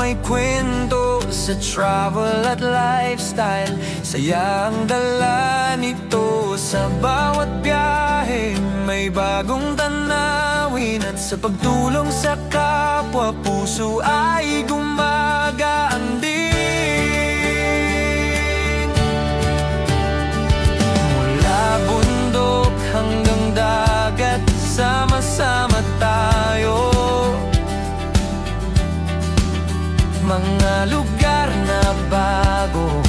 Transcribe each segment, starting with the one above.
may kwento sa travel at lifestyle. Saya ang dala nito sa bawat biyahe. May bagong tanawin at sa pagtulong sa kapwa, puso ay gumagaan din. Mula bundok hanggang dagat, sama-sama tayo. Mga lugar na bago,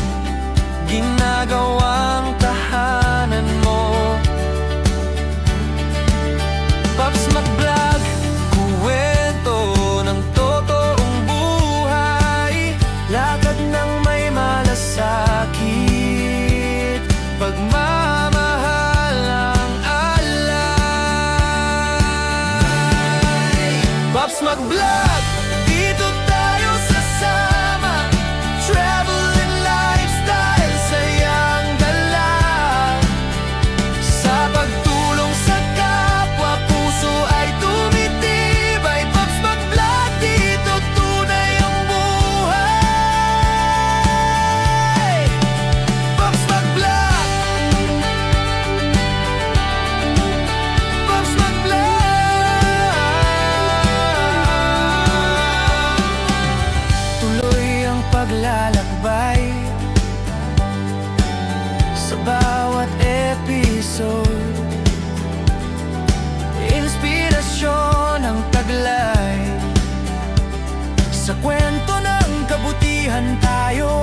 ginagawang tahanan mo. Pops Mag-vlog, kuwento ng totoong buhay. Lakad ng may malasakit, pagmamahal ang alay. Pops Mag-vlog, dito tayo sasama. Travel and lifestyle, sayang dala. Sa pagtulong sa kapwa, puso ay tumitibay. Pops Mag-vlog, dito tunay ang buhay. Pops Mag-vlog, Pops Mag-vlog. Tuloy ang paglalakbay sa bawat episode. Inspirasyon ang taglay. Sa kwento ng kabutihan tayo